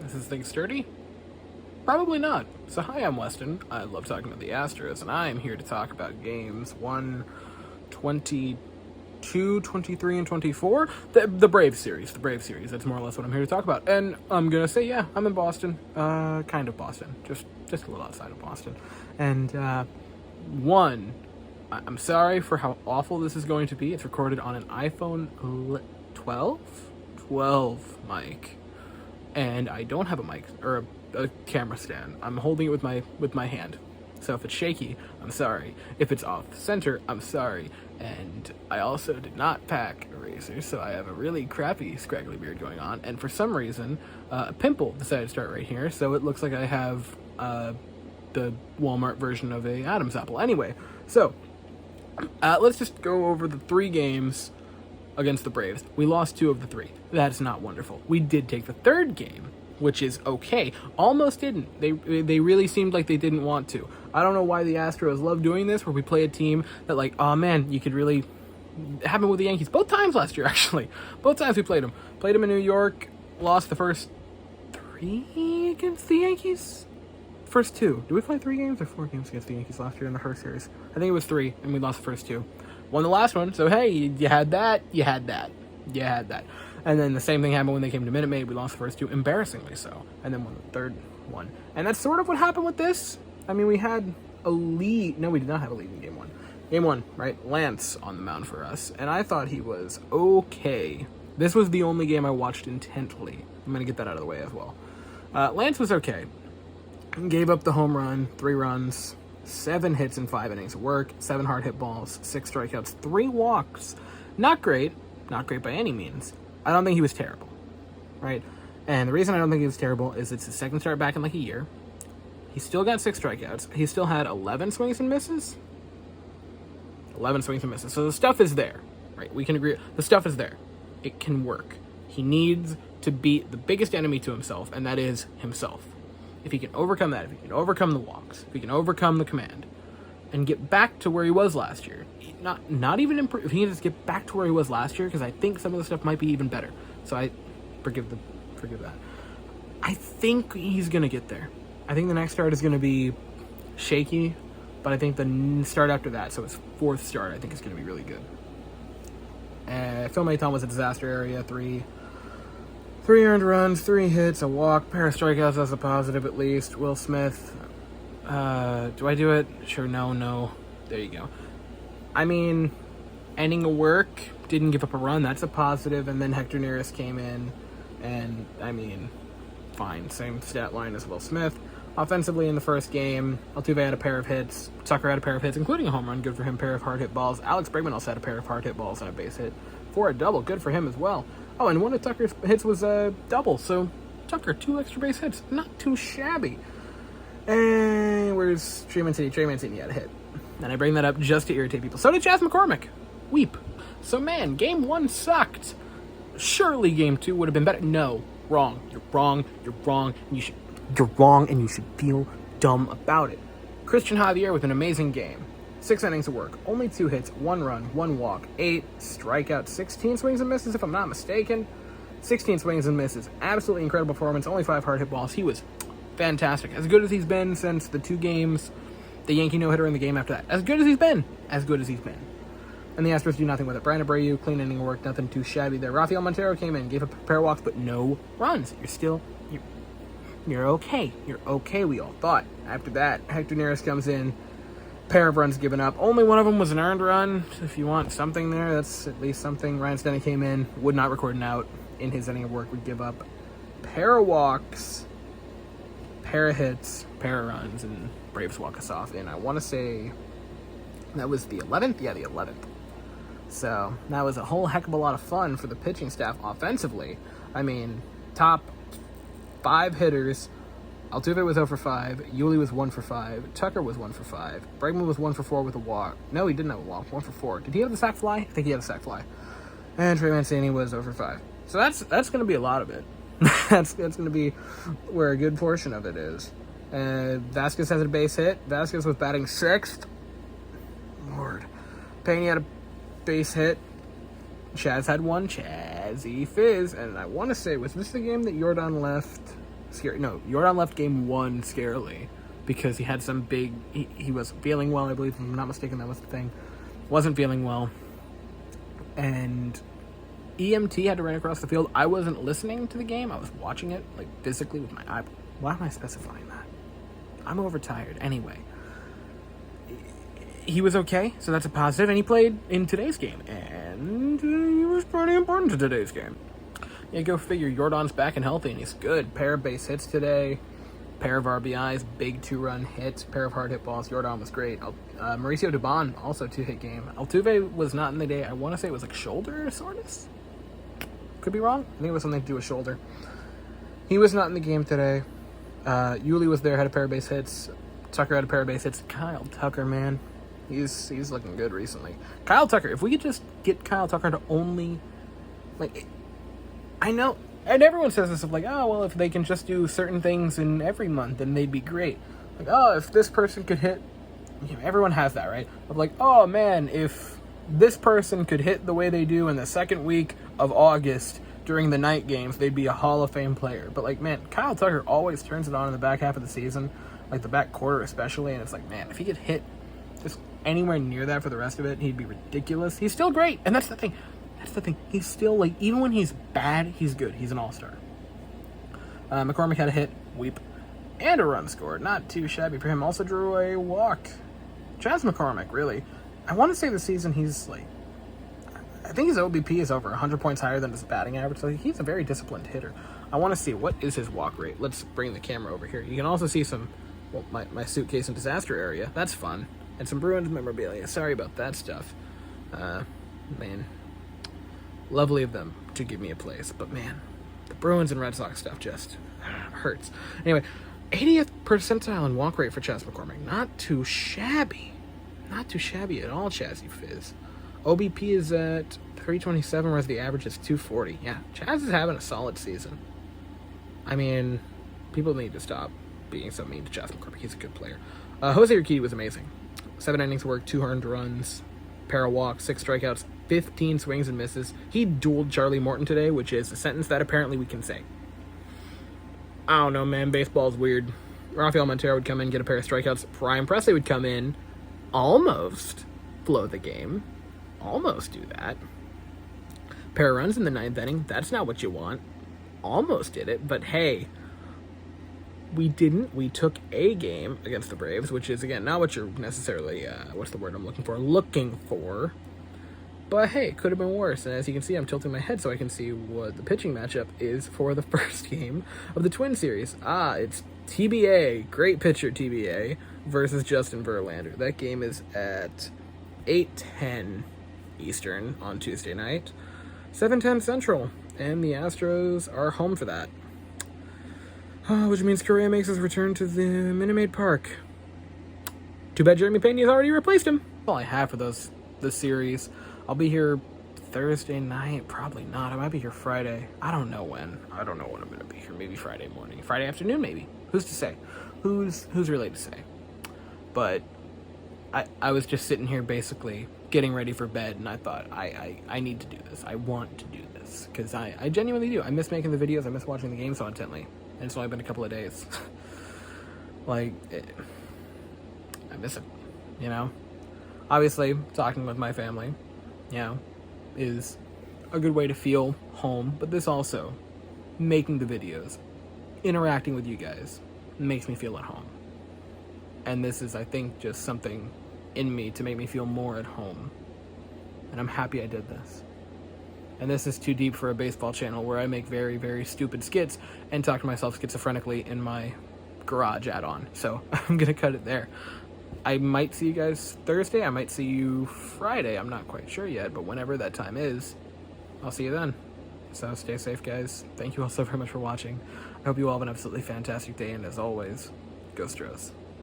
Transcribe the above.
Is this thing sturdy? Probably not. So hi, I'm Weston. I love talking about the Astros, and I am here to talk about games 1, 22, 23, and 24. The Brave series. The Brave series. That's more or less what I'm here to talk about. And I'm going to say, yeah, I'm in Boston. Kind of Boston. Just a little outside of Boston. And, I'm sorry for how awful this is going to be. It's recorded on an iPhone 12 mic. And I don't have a mic, or a camera stand. I'm holding it with my hand. So if it's shaky, I'm sorry. If it's off center, I'm sorry. And I also did not pack a razor, so I have a really crappy scraggly beard going on. And for some reason, a pimple decided to start right here, so it looks like I have the Walmart version of a Adam's apple. Anyway, so let's just go over the 3 games against the Braves. We lost 2 of the 3. That's not wonderful. We did take the 3rd game, which is okay. Almost didn't. They really seemed like they didn't want to. I don't know why the Astros love doing this, where we play a team that, like, oh man, you could really... Happened with the Yankees both times last year, actually. Both times we played them. Played them in New York, lost the first 3 against the Yankees? First 2. Did we play 3 games or 4 games against the Yankees last year in the first series? I think it was 3, and we lost the first 2. Won the last one, so hey, you had that. And then the same thing happened when they came to Minute Maid. We lost the first 2, embarrassingly so, and then won the 3rd one. And that's sort of what happened with this. I mean, we had a lead. No, we did not have a lead in Game 1. Game 1, right? Lance on the mound for us, and I thought he was okay. This was the only game I watched intently. I'm going to get that out of the way as well. Lance was okay. Gave up the home run, 3 runs, 7 hits in 5 innings of work, 7 hard hit balls, 6 strikeouts, 3 walks. Not great by any means. I don't think he was terrible, right? And the reason I don't think he was terrible is it's his second start back in like a year. He still got 6 strikeouts. He still had 11 swings and misses. 11 swings and misses. So the stuff is there, right? We can agree. The stuff is there. It can work. He needs to beat the biggest enemy to himself, and that is himself. If he can overcome that, if he can overcome the walks, if he can overcome the command, and get back to where he was last year, not even improve, if he can just get back to where he was last year, because I think some of the stuff might be even better. So I forgive that. I think he's gonna get there. I think the next start is gonna be shaky, but I think the start after that, so his 4th start, I think is gonna be really good. Phil Maton was a disaster area. 3 earned runs, 3 hits, a walk, pair of strikeouts as a positive at least. Will Smith, do I do it? Sure, no. There you go. I mean, ending a work, didn't give up a run, that's a positive, and then Hector Neris came in, and, I mean, fine, same stat line as Will Smith. Offensively in the first game, Altuve had a pair of hits, Tucker had a pair of hits, including a home run, good for him, pair of hard hit balls. Alex Bregman also had a pair of hard hit balls and a base hit for a double, good for him as well. Oh, and one of Tucker's hits was a double, so Tucker, 2 extra base hits, not too shabby. And where's Trey Mancini? Trey Mancini had a hit. And I bring that up just to irritate people. So did Chas McCormick. Weep. So man, game 1 sucked. Surely game 2 would have been better. No, wrong. You're wrong. And you're wrong, and you should feel dumb about it. Christian Javier with an amazing game. 6 innings of work, only 2 hits, 1 run, 1 walk, 8 strikeouts, 16 swings and misses, if I'm not mistaken. 16 swings and misses. Absolutely incredible performance. Only 5 hard hit balls. He was fantastic. As good as he's been since the 2 games, the Yankee no-hitter in the game after that. As good as he's been. And the Astros do nothing with it. Brandon Abreu, clean inning of work, nothing too shabby there. Rafael Montero came in, gave up a pair of walks, but no runs. You're okay. You're okay, we all thought. After that, Hector Neris comes in. Pair of runs given up. Only one of them was an earned run. If you want something there, that's at least something. Ryan Stenny came in, would not record an out in his inning of work, would give up pair of walks, pair of hits, pair of runs, and Braves walk us off. And I want to say that was the 11th? Yeah, the 11th. So that was a whole heck of a lot of fun for the pitching staff offensively. I mean, top 5 hitters. Altuve was 0 for 5. Yuli was 1 for 5. Tucker was 1 for 5. Bregman was 1 for 4 with a walk. No, he didn't have a walk. 1 for 4. Did he have the sac fly? I think he had a sac fly. And Trey Mancini was 0 for 5. So that's going to be a lot of it. that's going to be where a good portion of it is. Vasquez has a base hit. Vasquez was batting 6th. Lord. Pena had a base hit. Chaz had one. Chazzy Fizz. And I want to say, was this the game that Jordan left scary. No, Jordan left game 1 scarily because he had some big. He wasn't feeling well, I believe. If I'm not mistaken, that was the thing. Wasn't feeling well, and EMT had to run across the field. I wasn't listening to the game. I was watching it, like, physically with my eye. Why am I specifying that? I'm overtired. Anyway, he was okay, so that's a positive, and he played in today's game, and he was pretty important to today's game. Yeah, go figure. Jordan's back and healthy, and he's good. Pair of base hits today, pair of RBIs, big 2-run hits, pair of hard hit balls. Jordan was great. Mauricio Dubon, also 2-hit game. Altuve was not in the day. I want to say it was like shoulder soreness. Could be wrong. I think it was something to do with shoulder. He was not in the game today. Yuli was there, had a pair of base hits. Tucker had a pair of base hits. Kyle Tucker, man. He's looking good recently. Kyle Tucker, if we could just get Kyle Tucker to only, like, I know, and everyone says this of like, oh, well, if they can just do certain things in every month, then they'd be great. Like, oh, if this person could hit, you know, everyone has that, right? Of like, oh, man, if this person could hit the way they do in the second week of August during the night games, they'd be a Hall of Fame player. But, like, man, Kyle Tucker always turns it on in the back half of the season, like the back quarter especially, and it's like, man, if he could hit just anywhere near that for the rest of it, he'd be ridiculous. He's still great, and that's the thing. He's still, like, even when he's bad, he's good. He's an all-star. McCormick had a hit, weep, and a run scored. Not too shabby for him. Also drew a walk. Chas McCormick, really. I want to say this season he's, like, I think his OBP is over 100 points higher than his batting average, so he's a very disciplined hitter. I want to see, what is his walk rate? Let's bring the camera over here. You can also see some, well, my suitcase and disaster area. That's fun. And some Bruins memorabilia. Sorry about that stuff. Man. Lovely of them to give me a place. But, man, the Bruins and Red Sox stuff just hurts. Anyway, 80th percentile in walk rate for Chas McCormick. Not too shabby. Not too shabby at all, Chazzy Fizz. OBP is at 327, whereas the average is 240. Yeah, Chaz is having a solid season. I mean, people need to stop being so mean to Chas McCormick. He's a good player. Jose Urquidy was amazing. 7 innings work, 2 earned runs, pair of walks, 6 strikeouts, 15 swings and misses. He dueled Charlie Morton today, which is a sentence that apparently we can say. I don't know, man. Baseball's weird. Rafael Montero would come in, get a pair of strikeouts. Ryan Presley would come in, almost blow the game. Almost do that. Pair of runs in the 9th inning. That's not what you want. Almost did it, but hey, we didn't. We took a game against the Braves, which is, again, not what you're necessarily, what's the word I'm looking for. But hey, it could have been worse. And as you can see, I'm tilting my head so I can see what the pitching matchup is for the first game of the Twin Series. It's TBA, great pitcher TBA, versus Justin Verlander. That game is at 8:10 Eastern on Tuesday night, 7:10 Central, and the Astros are home for that. Which means Correa makes his return to the Minute Maid Park. Too bad Jeremy Pena has already replaced him. That's all I have for this series. I'll be here Thursday night, probably not. I might be here Friday. I don't know when. I don't know when I'm going to be here. Maybe Friday morning, Friday afternoon, maybe. Who's to say? Who's really to say? But I was just sitting here basically getting ready for bed, and I thought, I need to do this. I want to do this, because I genuinely do. I miss making the videos. I miss watching the game so intently. And it's only been a couple of days. I miss it, you know? Obviously, talking with my family, you know, is a good way to feel home. But this also, making the videos, interacting with you guys, makes me feel at home. And this is, I think, just something in me to make me feel more at home. And I'm happy I did this. And this is too deep for a baseball channel where I make very, very stupid skits and talk to myself schizophrenically in my garage add-on. So I'm going to cut it there. I might see you guys Thursday. I might see you Friday. I'm not quite sure yet, but whenever that time is, I'll see you then. So stay safe, guys. Thank you all so very much for watching. I hope you all have an absolutely fantastic day, and as always, go Astros.